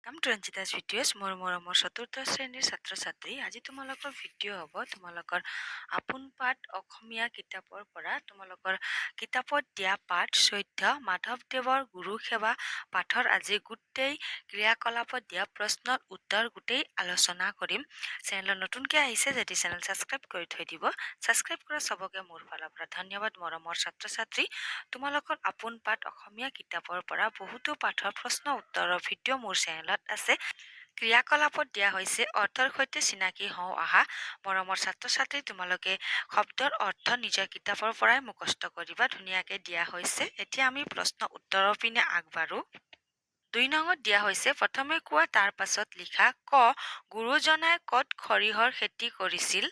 Welcome to ৰঞ্জিতাছ videos মোৰ মৰমৰ চতুৰ্থ শ্ৰেণীৰ ছাত্ৰ ছাত্ৰী আজি তোমালোকৰ ভিডিঅ' হ'ব তোমালোকৰ আপোন পাঠ অসমীয়া কিতাপৰ পৰা তোমালোকৰ কিতাপত দিয়া পাঠ 14 মাধৱদেৱৰ গুৰু সেৱা পাঠৰ আজি গোটেই ক্ৰিয়াকলাপত দিয়া প্ৰশ্নৰ উত্তৰ গোটেই আলোচনা কৰিম। চেনেলত নতুনকৈ আহিছে যদি চেনেল ছাবস্ক্ৰাইব কৰি থৈ দিব। ছাবস্ক্ৰাইব কৰা চবকে মোৰ ফালৰ পৰা ধন্যবাদ। মৰমৰ ছাত্ৰ ছাত্ৰী, তোমালোকৰ আপোন পাঠ অসমীয়া কিতাপৰ পৰা বহুতো পাঠৰ প্ৰশ্ন উত্তৰৰ ভিডিঅ' মোৰ চেনেলত আছে। ক্ৰিয়াকলাপত দিয়া হৈছে অৰ্থৰ সৈতে চিনাকি হওঁ আহা। মৰমৰ ছাত্ৰ ছাত্ৰী, তোমালোকে শব্দৰ অৰ্থ নিজৰ কিতাপৰ পৰাই মুখস্থ কৰিবা। ধুনীয়াকে দিয়া হৈছে। এতিয়া আমি প্ৰশ্ন উত্তৰৰ পিনে আগবাঢ়ো। 2 নঙত দিয়া হৈছে প্ৰথমে কোৱা তাৰ পাছত লিখা। ক, গুৰুজনাই ক'ত সৰিয়হৰ খেতি কৰিছিল?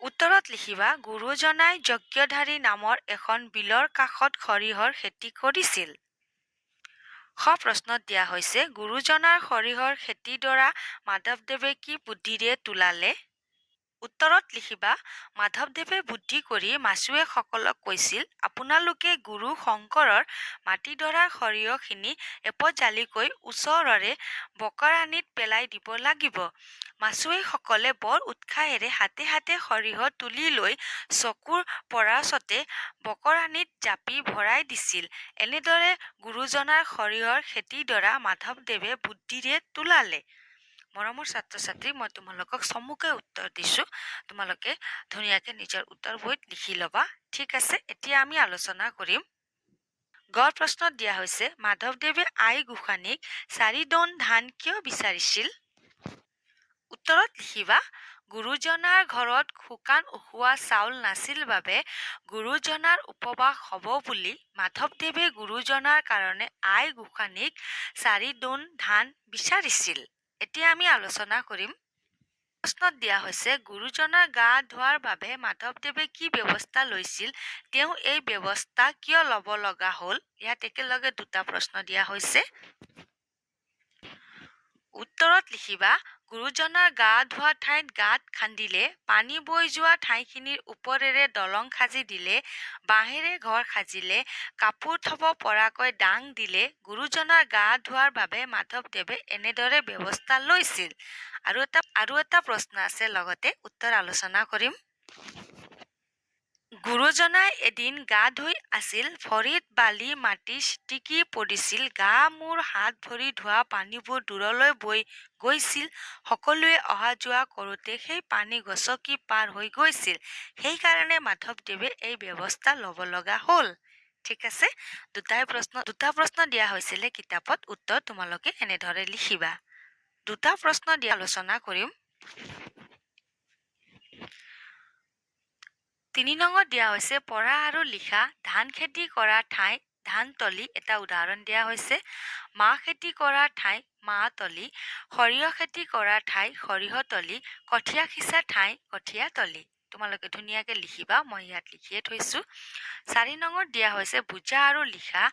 উত্তৰত লিখিবা গুৰুজনাই যজ্ঞধাৰী নামৰ এখন বিলৰ কাষত সৰিয়হৰ খেতি কৰিছিল। খ প্ৰশ্নত দিয়া হৈছে গুৰুজনাৰ সৰিয়হৰ খেতিডৰা মাধৱদেৱে কি বুদ্ধিৰে তোলালে? উত্তৰত লিখিবা মাধৱদেৱে বুদ্ধি কৰি মাছুৱেসকলক কৈছিল, আপোনালোকে গুৰু শংকৰৰ মাটিডৰাৰ সৰিয়হখিনি এপজালিকৈ ওচৰৰে বকৰাণিত পেলাই দিব লাগিব। মাছুৱেসকলে বৰ উৎসাহেৰে হাতে হাতে সৰিয়হ তুলি লৈ চকুৰ পৰাচতে বকৰাণিত জাপি ভৰাই দিছিল। এনেদৰে গুৰুজনাৰ সৰিয়হৰ খেতিডৰা মাধৱদেৱে বুদ্ধিৰে তোলালে। মৰমৰ ছাত্ৰ ছাত্ৰী, মই তোমালোকক চমুকৈ উত্তৰ দিছো। তোমালোকে ধুনীয়াকে নিজৰ উত্তৰ বহীত লিখি ল'বা। ঠিক আছে, এতিয়া আমি আলোচনা কৰিম। গ প্ৰশ্নত দিয়া হৈছে মাধৱদেৱে আই গোসানীক 4 দোন ধান কিয় বিচাৰিছিল? উত্তৰত লিখিবা গুৰুজনাৰ ঘৰত শুকান উখোৱা চাউল নাছিল বাবে গুৰুজনাৰ উপবাস হ'ব বুলি মাধৱদেৱে গুৰুজনাৰ কাৰণে আই গোসানীক 4 দোন ধান বিচাৰিছিল। এতিয়া আমি আলোচনা কৰিম। প্ৰশ্নত দিয়া হৈছে গুৰুজনাৰ গা ধোৱাৰ বাবে মাধৱদেৱে কি ব্যৱস্থা লৈছিল? তেওঁ এই ব্যৱস্থা কিয় ল'ব লগা হ'ল? ইয়াত একেলগে দুটা প্ৰশ্ন দিয়া হৈছে। উত্তৰত লিখিবা গুৰুজনাৰ গা ধোৱা ঠাইত গাঁত খান্দিলে, পানী বৈ যোৱা ঠাইখিনিৰ ওপৰেৰে দলং সাজি দিলে, বাঁহেৰে ঘৰ সাজিলে, কাপোৰ থব পৰাকৈ দাং দিলে গুৰুজনাৰ গা ধোৱাৰ বাবে মাধৱদেৱে এনেদৰে ব্যৱস্থা লৈছিল। আৰু এটা প্ৰশ্ন আছে, লগতে উত্তৰ আলোচনা কৰিম। গুৰুজনাই এদিন গা ধুই আছিল, ভৰিত বালি মাটি ছিটিকি পৰিছিল, গা মূৰ হাত ভৰি ধোৱা পানীবোৰ দূৰলৈ বৈ গৈছিল। সকলোৱে অহা যোৱা কৰোঁতে সেই পানী গচকি পাৰ হৈ গৈছিল। সেইকাৰণে মাধৱদেৱে এই ব্যৱস্থা ল'ব লগা হ'ল। ঠিক আছে, দুটা প্ৰশ্ন দিয়া হৈছিলে কিতাপত। উত্তৰ তোমালোকে এনেদৰে লিখিবা। দুটা প্ৰশ্ন দিয়া আলোচনা কৰিম। 3 নঙত দিয়া হৈছে পঢ়া আৰু লিখা। ধান খেতি কৰা ঠাই ধানতলী, এটা উদাহৰণ দিয়া হৈছে। মাহ খেতি কৰা ঠাই মাহতলী, সৰিয়হ খেতি কৰা ঠাই সৰিয়হতলী, কঠীয়া সিঁচা ঠাই কঠীয়াতলী। তোমালোকে ধুনীয়াকে লিখিবা, মই ইয়াত লিখিয়ে থৈছো। 4 নঙত দিয়া হৈছে বুজা আৰু লিখা।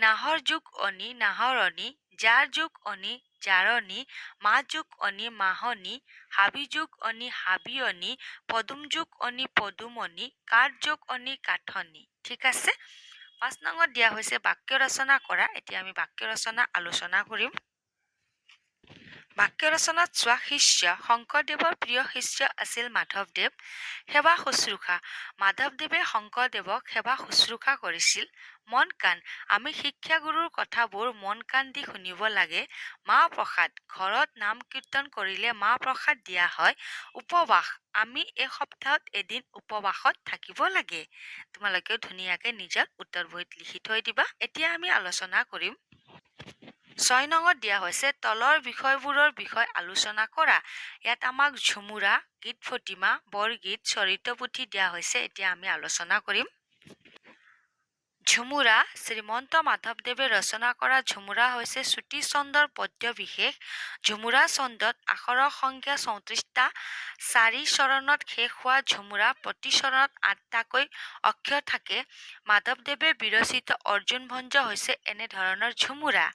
নাহৰ যোগ অনি নাহৰণি, যাৰ যোগ অনি জাৰনী, মা যোগ অনি মাহনী, হাবি যোগ অনি হাবিয়নী, পদুম যোগ অনি পদুমণি, কাঠ যোগ অনি কাঠনি। ঠিক আছে। 5 নঙত দিয়া হৈছে বাক্য ৰচনা কৰা। এতিয়া আমি বাক্য ৰচনা আলোচনা কৰিম। বাক্য ৰচনাত চোৱা। শিষ্য শংকৰদেৱৰ প্ৰিয় শিষ্য আছিল মাধৱদেৱ। সেৱা শুশ্ৰূষা, মাধৱদেৱে শংকৰদেৱক সেৱা শুশ্ৰূষা কৰিছিল। মন কাণ, আমি শিক্ষাগুৰুৰ কথাবোৰ মন কাণ দি শুনিব লাগে। মাহ প্ৰসাদ, ঘৰত নাম কীৰ্তন কৰিলে মাহ প্ৰসাদ দিয়া হয়। উপবাস, আমি এই সপ্তাহত এদিন উপবাসত থাকিব লাগে। তোমালোকেও ধুনীয়াকে নিজৰ উত্তৰ বহীত লিখি থৈ দিবা। এতিয়া আমি আলোচনা কৰিম। 6 নঙত দিয়া হৈছে তলৰ বিষয়বোৰৰ বিষয় আলোচনা কৰা। ইয়াত আমাক ঝুমুৰা, গীত ফটিমা, বৰগীত, চৰিতপুথি দিয়া হৈছে। এতিয়া আমি আলোচনা কৰিম। ঝুমুৰা, শ্ৰীমন্ত মাধৱদেৱে ৰচনা কৰা ঝুমুৰা হৈছে চুটি ছন্দৰ পদ্য বিশেষ। ঝুমুৰা ছন্দত আখৰৰ সংখ্যা 34টা। 4 চৰণত শেষ হোৱা ঝুমুৰা, প্ৰতি চৰণত 8টাকৈ অক্ষৰ থাকে। মাধৱদেৱে বিৰচিত অৰ্জুন ভঞ্জ হৈছে এনেধৰণৰ ঝুমুৰা।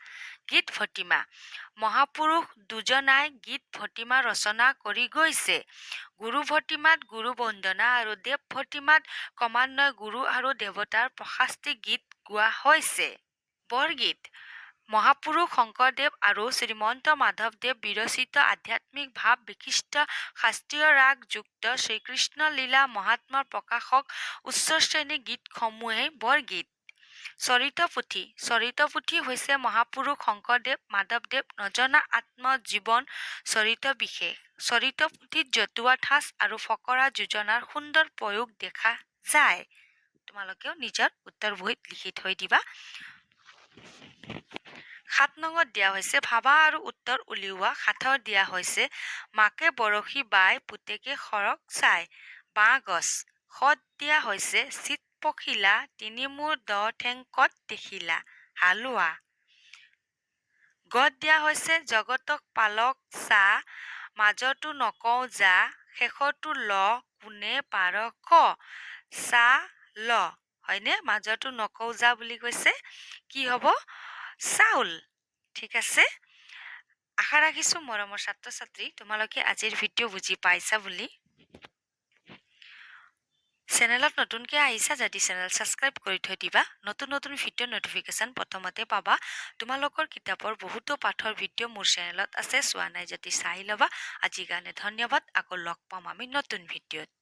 গীত ভটিমা, মহাপুৰুষ দুজনাই গীত ভটিমা ৰচনা কৰি গৈছে। গুৰু ভটিমাত গুৰু বন্দনা আৰু দেৱ ভটিমাত ক্ৰমান্বয়ে গুৰু আৰু দেৱতাৰ প্ৰশস্তি গীত গোৱা হৈছে। বৰগীত, মহাপুৰুষ শংকৰদেৱ আৰু শ্ৰীমন্ত মাধৱদেৱ বিৰচিত আধ্যাত্মিক ভাৱ বিশিষ্ট শাস্ত্ৰীয় ৰাগ যুক্ত শ্ৰীকৃষ্ণ লীলা মহাত্মৰ প্ৰকাশক উচ্চ শ্ৰেণীৰ গীতসমূহেই বৰগীত। চৰিত পুথি হৈছে মহাপুৰুষ শংকৰদেৱ মাধৱদেৱ নজনা আত্মজীৱন চৰিত বিশেষ। চৰিত পুথিত জতুৱা ঠাঁচ আৰু ফকৰা যোজনাৰ সুন্দৰ প্ৰয়োগ দেখা যায়। তোমালোকেও নিজৰ উত্তৰ বহীত লিখি থৈ দিবা। ৭ নঙত দিয়া হৈছে ভাবা আৰু উত্তৰ উলিওৱা। ৭ৰ দিয়া হৈছে মাকে বৰশী বাই পুতেকে সৰগ চাই বাঁহ গছ। খত দিয়া হৈছে চিত পখিলা ৩ মূৰ ১০ ঠেং কত দেখিলা হালোৱা। গত দিয়া হৈছে জগতক পালক চা মাজতো নকওঁ যা শেষতো ল কোনে পাৰ ক চা ল হয়নে? মাজতো নকওঁ যা বুলি কৈছে কি হ'ব? চাউল। ঠিক আছে, আশা ৰাখিছো মৰমৰ ছাত্ৰ ছাত্ৰী তোমালোকে আজিৰ ভিডিঅ' বুজি পাইছা বুলি। চেনেলত নতুনকৈ আহিছা যদি চেনেল ছাবস্ক্ৰাইব কৰি থৈ দিবা। নতুন নতুন ভিডিঅ' নটিফিকেশ্যন প্ৰথমতে পাবা। তোমালোকৰ কিতাপৰ বহুতো পাঠৰ ভিডিঅ' মোৰ চেনেলত আছে, চোৱা নাই যদি চাই ল'বা। আজিৰ কাৰণে ধন্যবাদ। আকৌ লগ পাম আমি নতুন ভিডিঅ'ত।